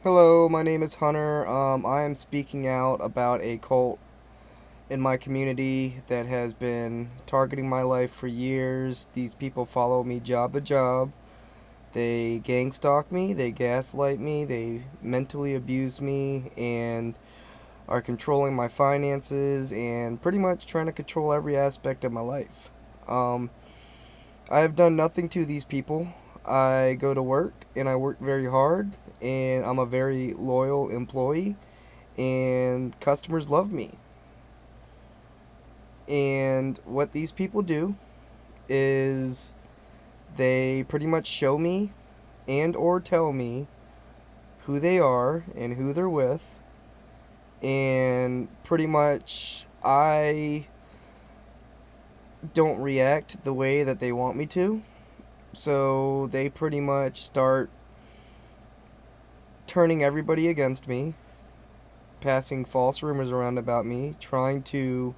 Hello, my name is Hunter. I am speaking out about a cult in my community that has been targeting my life for years. These people follow me job to job. They gang stalk me, they gaslight me, they mentally abuse me, and are controlling my finances and pretty much trying to control every aspect of my life. Um, I have done nothing to these people. I go to work and I work very hard, and I'm a very loyal employee, and customers love me. And what these people do is they pretty much show me and or tell me who they are and who they're with, and pretty much I don't react the way that they want me to. So they pretty much start turning everybody against me, passing false rumors around about me, trying to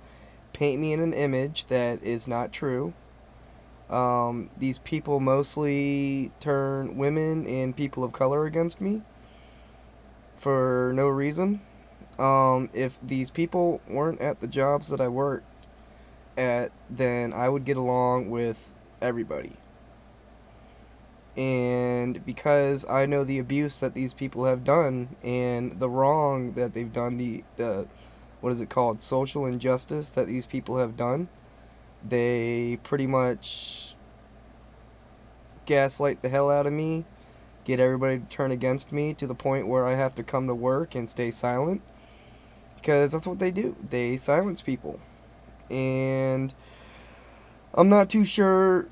paint me in an image that is not true. These people mostly turn women and people of color against me for no reason. If these people weren't at the jobs that I worked at, then I would get along with everybody. And because I know the abuse that these people have done and the wrong that they've done, the what is it called, social injustice that these people have done, they pretty much gaslight the hell out of me, get everybody to turn against me to the point where I have to come to work and stay silent because that's what they do. They silence people. And I'm not too sure.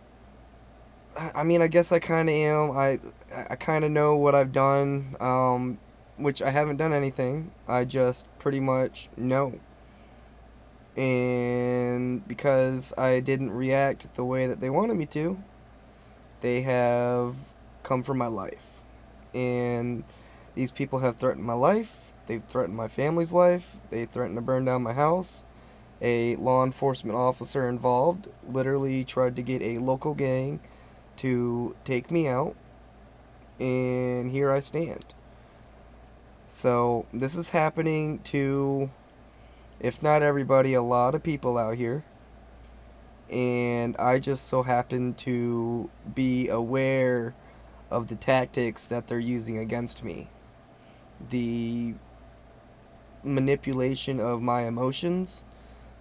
I mean, I guess I kind of am. I kind of know what I've done, which I haven't done anything. I just pretty much know. And because I didn't react the way that they wanted me to, they have come for my life. And these people have threatened my life. They've threatened my family's life. They threatened to burn down my house. A law enforcement officer involved literally tried to get a local gang to take me out, and here I stand. So, this is happening to, if not everybody, a lot of people out here. And I just so happen to be aware of the tactics that they're using against me. The manipulation of my emotions,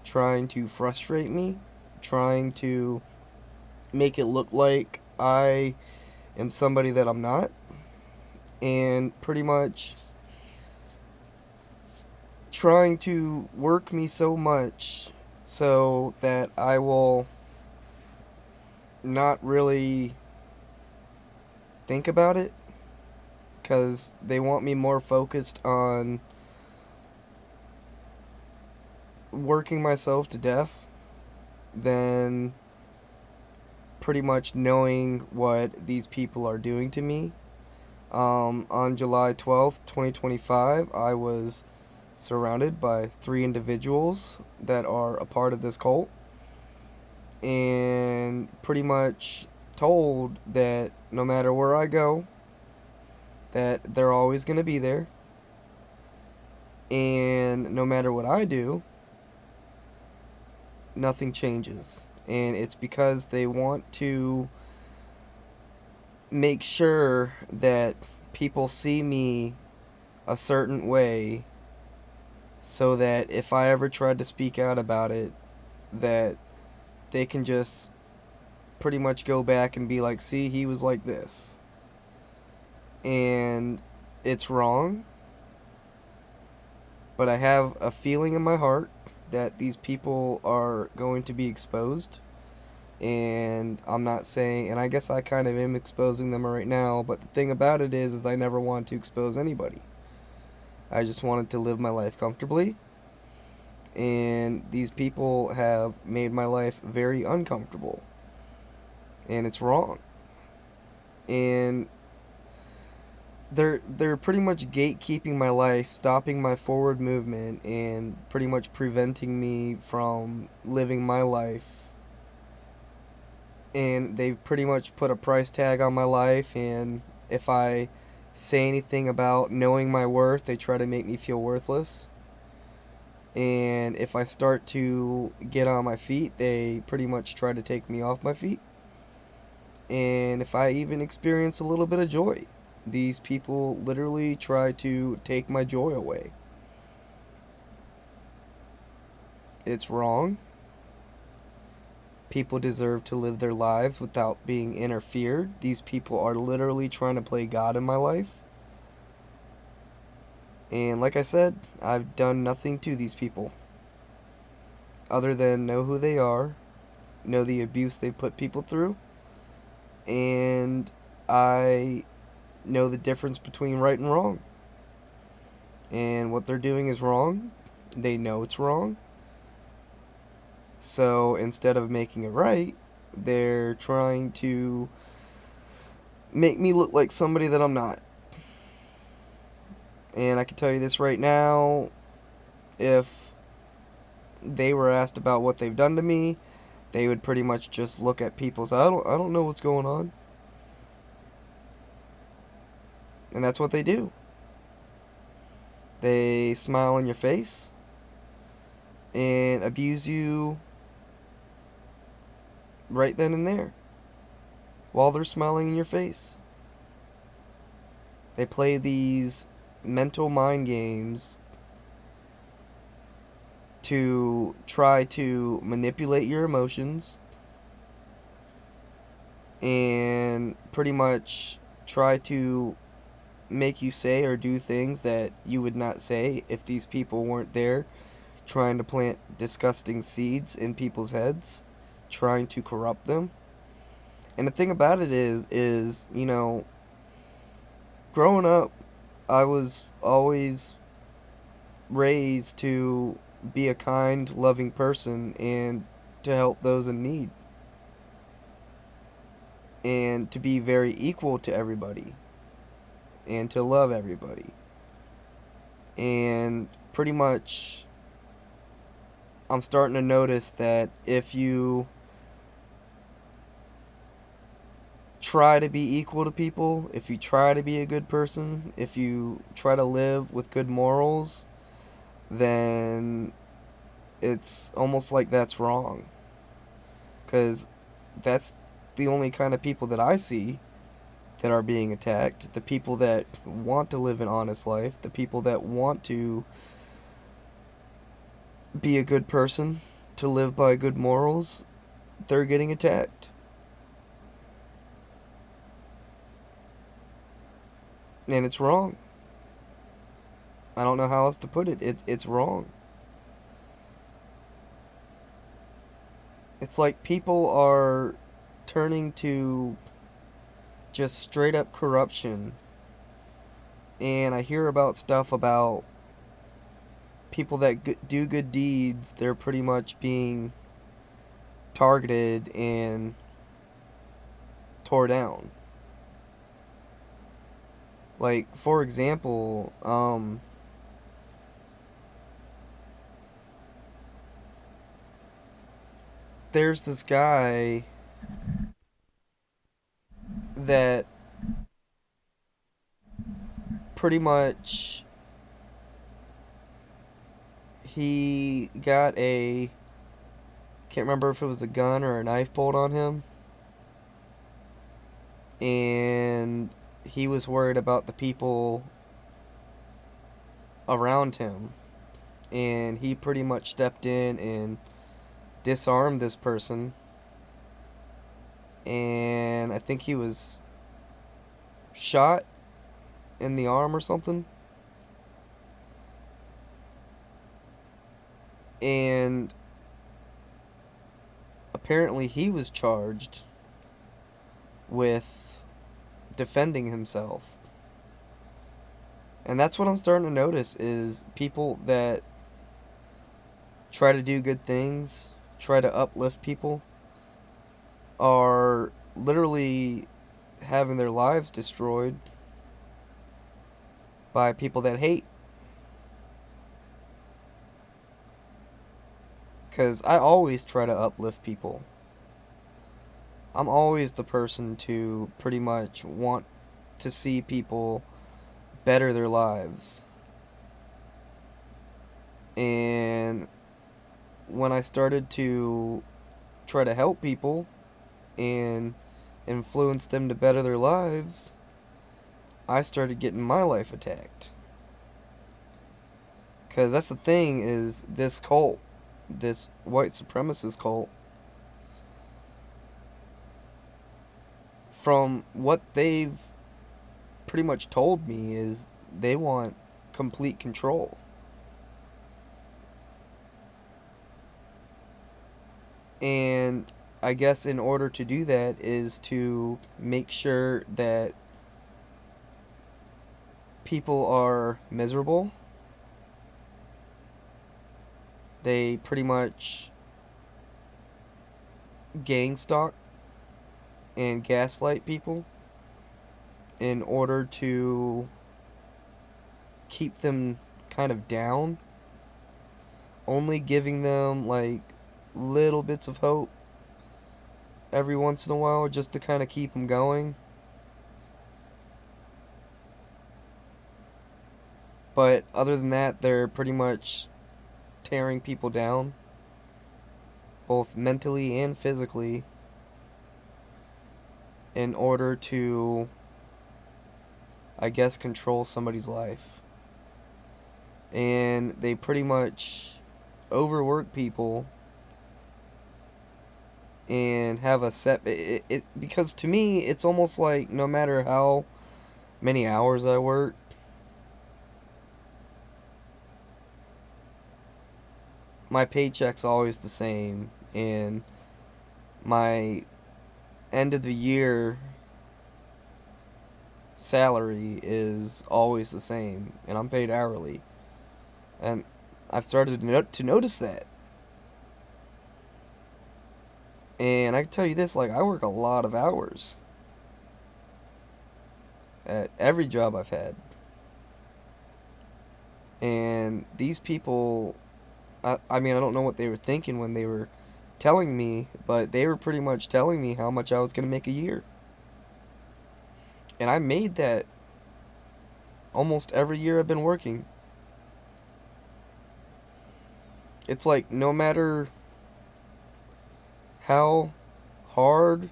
trying to frustrate me, trying to make it look like I am somebody that I'm not, and pretty much trying to work me so much so that I will not really think about it because they want me more focused on working myself to death than pretty much knowing what these people are doing to me. On July 12th, 2025, I was surrounded by three individuals that are a part of this cult and pretty much told that no matter where I go, that they're always going to be there, and no matter what I do, nothing changes. And it's because they want to make sure that people see me a certain way so that if I ever tried to speak out about it, that they can just pretty much go back and be like, see, he was like this. And it's wrong, but I have a feeling in my heart that these people are going to be exposed. And I'm not saying, and I guess I kind of am exposing them right now, but the thing about it is I never wanted to expose anybody. I just wanted to live my life comfortably, and these people have made my life very uncomfortable, and it's wrong. And they're pretty much gatekeeping my life, stopping my forward movement, and pretty much preventing me from living my life. And they've pretty much put a price tag on my life, and if I say anything about knowing my worth. They try to make me feel worthless. And if I start to get on my feet, they pretty much try to take me off my feet. And if I even experience a little bit of joy, these people literally try to take my joy away. It's wrong. People deserve to live their lives without being interfered. These people are literally trying to play God in my life. And like I said, I've done nothing to these people other than know who they are, know the abuse they put people through, and I know the difference between right and wrong. And what they're doing is wrong. They know it's wrong. So instead of making it right, they're trying to make me look like somebody that I'm not. And I can tell you this right now, if they were asked about what they've done to me, they would pretty much just look at people. So I don't know what's going on. And that's what they do. They smile in your face and abuse you right then and there while they're smiling in your face. They play these mental mind games to try to manipulate your emotions and pretty much try to make you say or do things that you would not say if these people weren't there trying to plant disgusting seeds in people's heads, trying to corrupt them. And the thing about it is, growing up, I was always raised to be a kind, loving person and to help those in need. And to be very equal to everybody. And to love everybody. And pretty much, I'm starting to notice that if you try to be equal to people, if you try to be a good person, if you try to live with good morals, then it's almost like that's wrong. Because that's the only kind of people that I see that are being attacked. The people that want to live an honest life, the people that want to be a good person, to live by good morals, they're getting attacked. And it's wrong. I don't know how else to put it. It's wrong. It's like people are turning to just straight up corruption. And I hear about stuff about people that do good deeds, they're pretty much being targeted and tore down. Like, for example, there's this guy that pretty much he got a, can't remember if it was a gun or a knife pulled on him, and he was worried about the people around him, and he pretty much stepped in and disarmed this person, and I think he was shot in the arm or something. And apparently he was charged with defending himself. And that's what I'm starting to notice is people that try to do good things, try to uplift people, are literally having their lives destroyed by people that hate. Because I always try to uplift people. I'm always the person to pretty much want to see people better their lives. And when I started to try to help people and influence them to better their lives, I started getting my life attacked. Because that's the thing, is this cult, this white supremacist cult, from what they've pretty much told me, is they want complete control. And I guess in order to do that is to make sure that people are miserable. They pretty much gang stalk and gaslight people in order to keep them kind of down, only giving them like little bits of hope every once in a while just to kind of keep them going. But other than that, they're pretty much tearing people down, both mentally and physically, in order to, I guess, control somebody's life. And they pretty much overwork people and have a set because to me it's almost like no matter how many hours I work, my paycheck's always the same, and my end of the year salary is always the same, and I'm paid hourly. And I've started to notice that. And I can tell you this, like, I work a lot of hours at every job I've had. And these people, I mean, I don't know what they were thinking when they were telling me, but they were pretty much telling me how much I was going to make a year. And I made that almost every year I've been working. It's like no matter how hard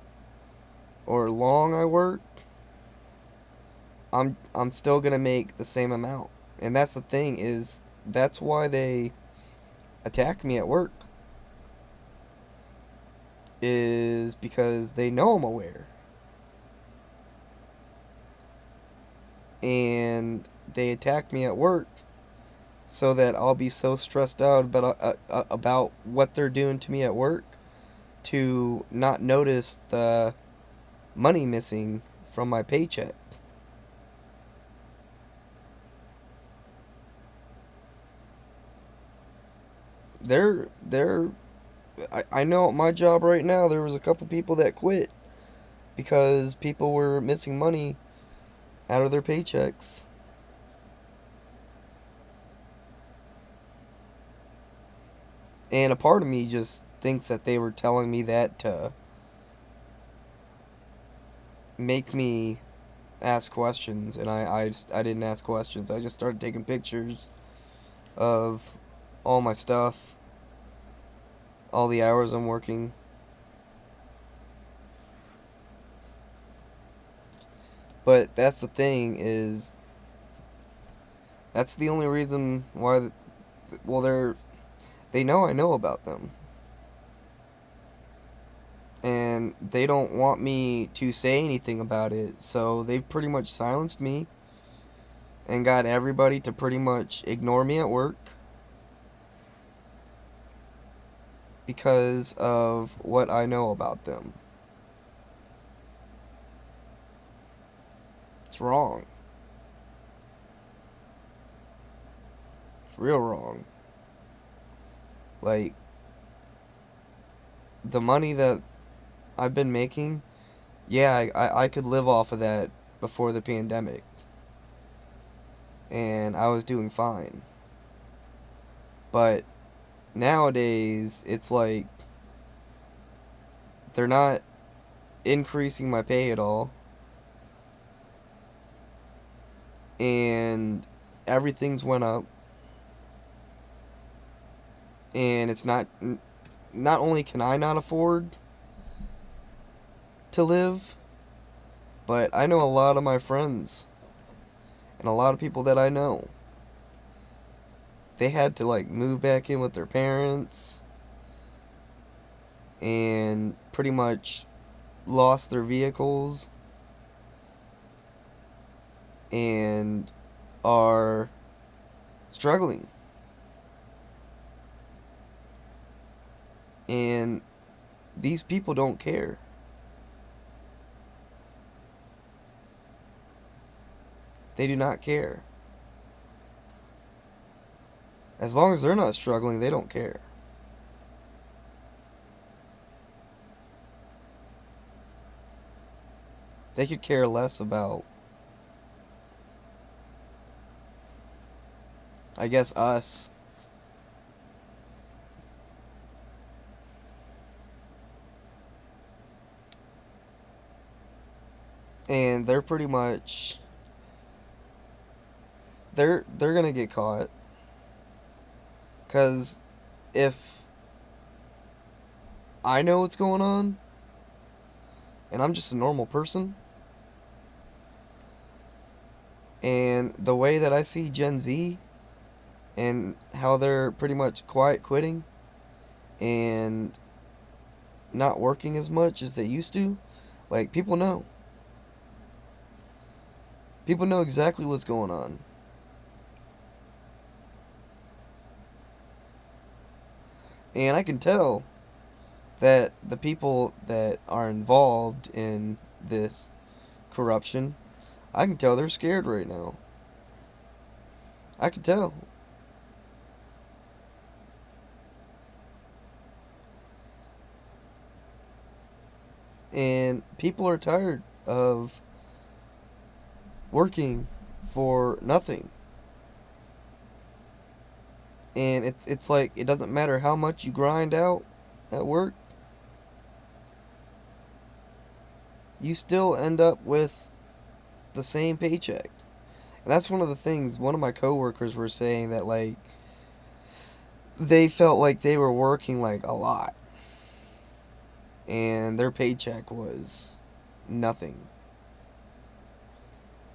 or long I work, I'm still going to make the same amount. And that's the thing, is that's why they attack me at work, is because they know I'm aware. And they attack me at work so that I'll be so stressed out about what they're doing to me at work to not notice the money missing from my paycheck. They're I know at my job right now there was a couple people that quit because people were missing money out of their paychecks. And a part of me just thinks that they were telling me that to make me ask questions, and I didn't ask questions. I just started taking pictures of all my stuff, all the hours I'm working. But that's the thing, is that's the only reason why, well, they know I know about them. And they don't want me to say anything about it, so they've pretty much silenced me and got everybody to pretty much ignore me at work because of what I know about them. It's wrong. It's real wrong. Like, the money that I've been making, yeah, I could live off of that before the pandemic. And I was doing fine. But nowadays, it's like they're not increasing my pay at all. and everything's went up, and it's not only can I not afford to live, but I know a lot of my friends and a lot of people that I know, they had to like move back in with their parents and pretty much lost their vehicles and are struggling. And these people don't care. They do not care. As long as they're not struggling, they don't care. They could care less about, I guess, us. And they're pretty much they're going to get caught cuz if I know what's going on and I'm just a normal person, and the way that I see Gen Z and how they're pretty much quiet quitting and not working as much as they used to, like people know. People know exactly what's going on. And I can tell that the people that are involved in this corruption, I can tell they're scared right now. I can tell. And people are tired of working for nothing. And it's like it doesn't matter how much you grind out at work, you still end up with the same paycheck. And that's one of the things one of my coworkers were saying, that like they felt like they were working like a lot and their paycheck was nothing.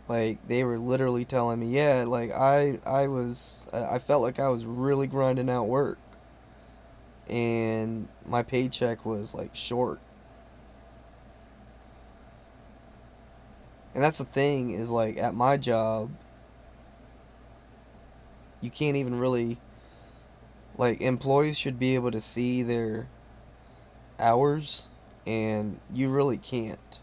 Like they were literally telling me, yeah, like I felt like I was really grinding out work and my paycheck was like short. And that's the thing, is like at my job, you can't even really, like, employees should be able to see their hours and you really can't.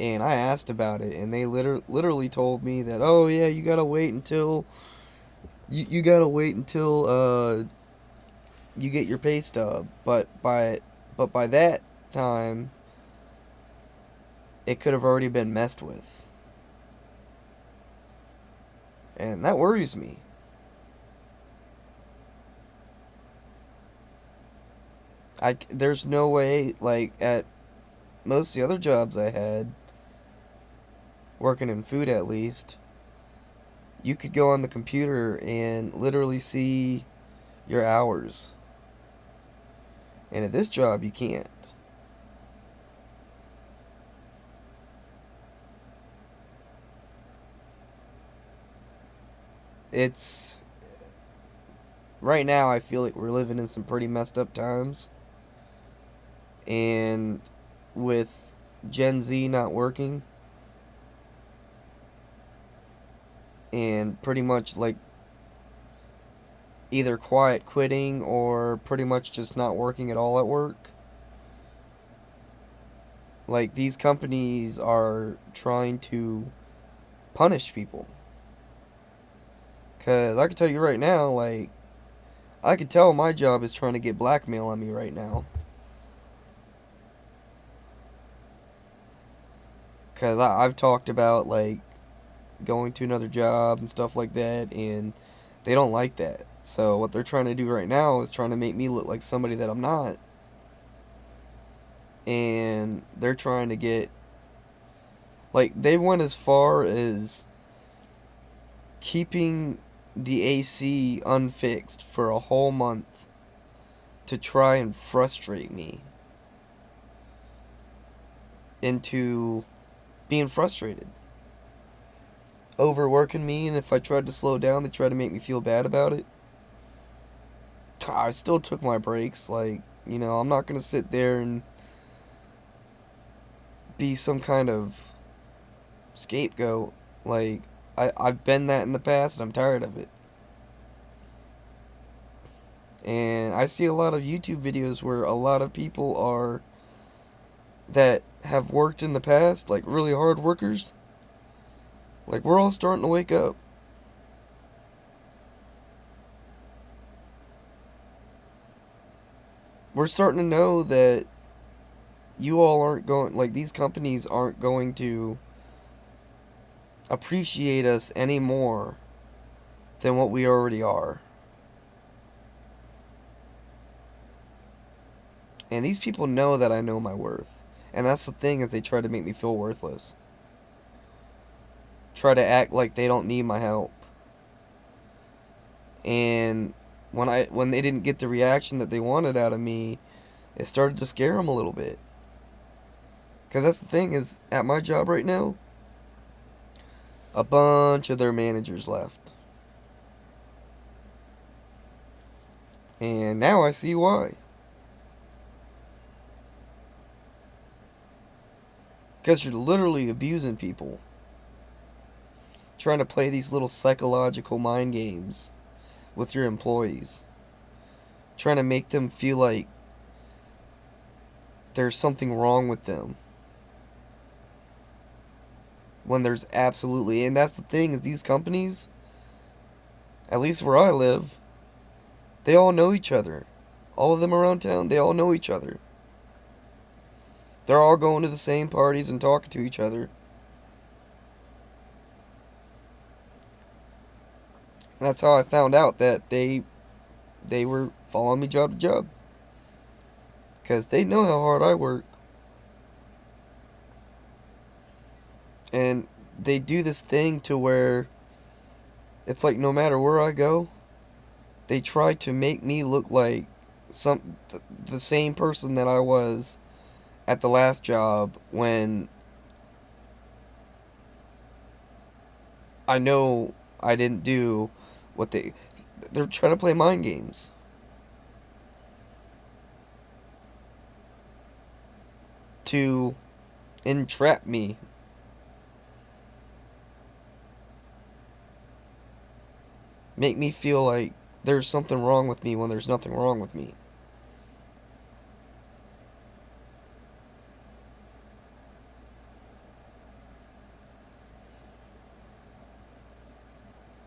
And I asked about it and they literally told me that, oh yeah, you got to wait until you get your pay stub, but by that time it could have already been messed with. And that worries me. There's no way, like at most of the other jobs I had, working in food at least, you could go on the computer and literally see your hours. And at this job, you can't. It's right now I feel like we're living in some pretty messed up times. And with Gen Z not working and pretty much like either quiet quitting or pretty much just not working at all at work, like these companies are trying to punish people. Cause I can tell you right now, like I can tell my job is trying to get blackmail on me right now. Cause I've talked about like going to another job and stuff like that, and they don't like that. So what they're trying to do right now is trying to make me look like somebody that I'm not, and they're trying to get, like, they went as far as keeping the AC unfixed for a whole month to try and frustrate me into being frustrated. Overworking me, and if I tried to slow down, they tried to make me feel bad about it. I still took my breaks. Like, I'm not going to sit there and be some kind of scapegoat. Like, I've been that in the past, and I'm tired of it. And I see a lot of YouTube videos where a lot of people are that have worked in the past, like really hard workers. Like, we're all starting to wake up. We're starting to know that you all aren't going, like, these companies aren't going to appreciate us any more than what we already are. And these people know that I know my worth. And that's the thing, is they try to make me feel worthless. Try to act like they don't need my help. And when they didn't get the reaction that they wanted out of me, it started to scare them a little bit. Because that's the thing, is at my job right now, a bunch of their managers left. And now I see why. Because you're literally abusing people. Trying to play these little psychological mind games with your employees. Trying to make them feel like there's something wrong with them. When there's absolutely... And that's the thing, is these companies, at least where I live, they all know each other. All of them around town, they all know each other. They're all going to the same parties and talking to each other. And that's how I found out that they were following me job to job. Because they know how hard I work. And they do this thing to where it's like no matter where I go, they try to make me look like the same person that I was at the last job, when I know I didn't do what they're trying to play mind games to entrap me. Make me feel like there's something wrong with me when there's nothing wrong with me.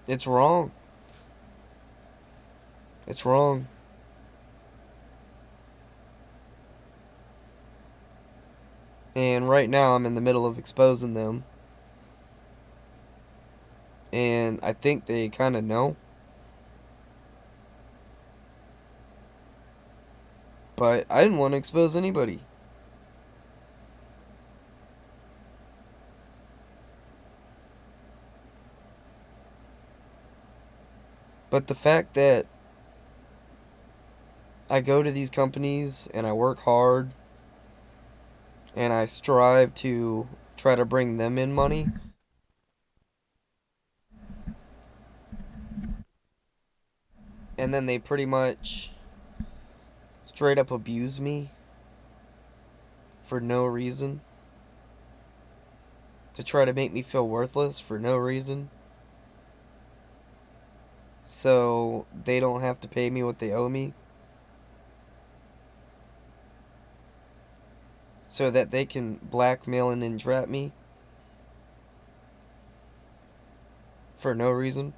It's wrong. It's wrong. And right now I'm in the middle of exposing them. And I think they kind of know. But I didn't want to expose anybody. But the fact that I go to these companies and I work hard and I strive to try to bring them in money, and then they pretty much straight up abuse me for no reason, to try to make me feel worthless for no reason, so they don't have to pay me what they owe me, so that they can blackmail and entrap me for no reason.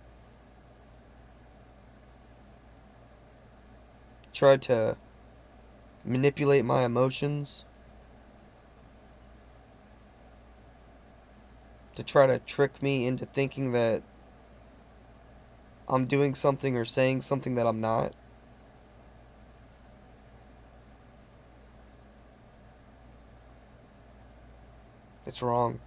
Try to manipulate my emotions to try to trick me into thinking that I'm doing something or saying something that I'm not. It's wrong.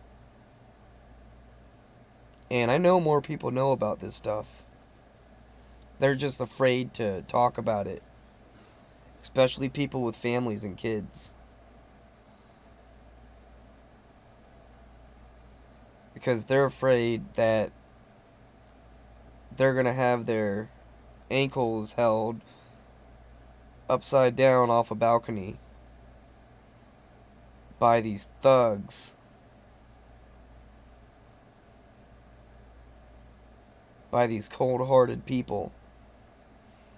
And I know more people know about this stuff. They're just afraid to talk about it, especially people with families and kids. Because they're afraid that they're going to have their ankles held upside down off a balcony by these thugs, by these cold-hearted people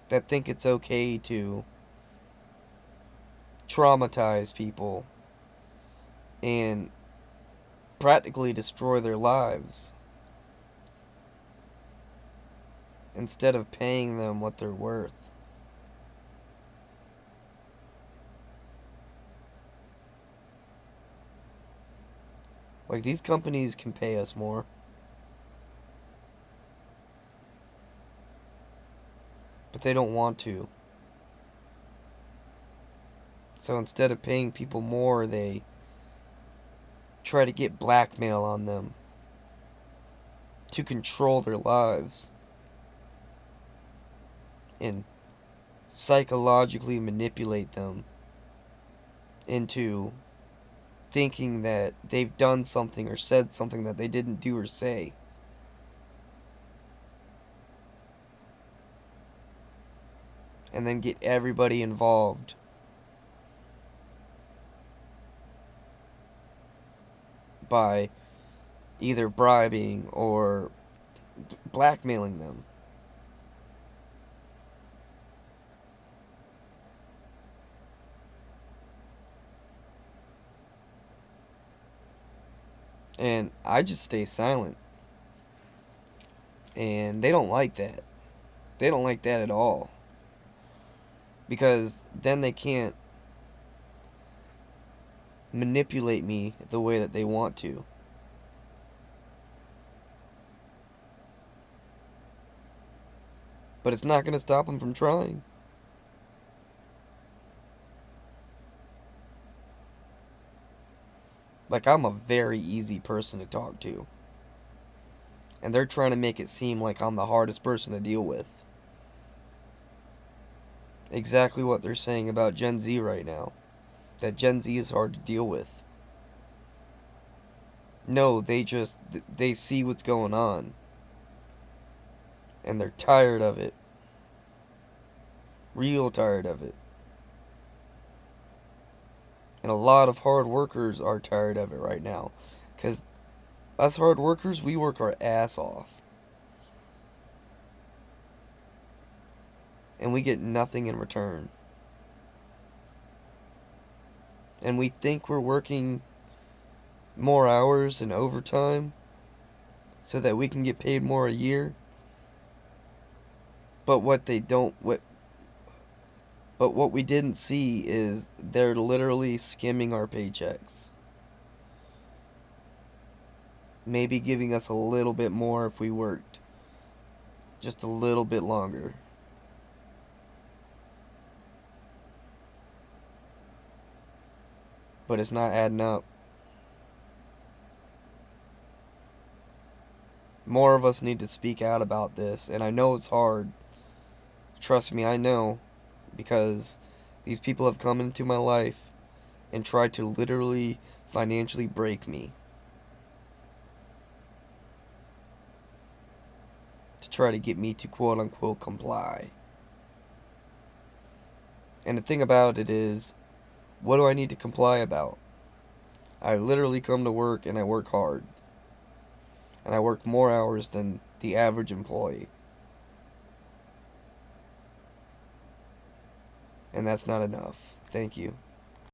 that think it's okay to traumatize people and practically destroy their lives instead of paying them what they're worth. Like, these companies can pay us more. But they don't want to. So instead of paying people more, they try to get blackmail on them to control their lives and psychologically manipulate them into thinking that they've done something or said something that they didn't do or say. And then get everybody involved by either bribing or blackmailing them. And I just stay silent. And they don't like that. They don't like that at all. Because then they can't manipulate me the way that they want to. But it's not going to stop them from trying. Like, I'm a very easy person to talk to. And they're trying to make it seem like I'm the hardest person to deal with. Exactly what they're saying about Gen Z right now. That Gen Z is hard to deal with. No, they see what's going on. And they're tired of it. Real tired of it. And a lot of hard workers are tired of it right now. Because us hard workers, we work our ass off. And we get nothing in return. And we think we're working more hours and overtime so that we can get paid more a year. But what we didn't see is they're literally skimming our paychecks. Maybe giving us a little bit more if we worked just a little bit longer. But it's not adding up. More of us need to speak out about this, and I know it's hard. Trust me, I know, because these people have come into my life and tried to literally financially break me to try to get me to quote unquote comply. And the thing about it is, what do I need to comply about? I literally come to work and I work hard. And I work more hours than the average employee. And that's not enough. Thank you.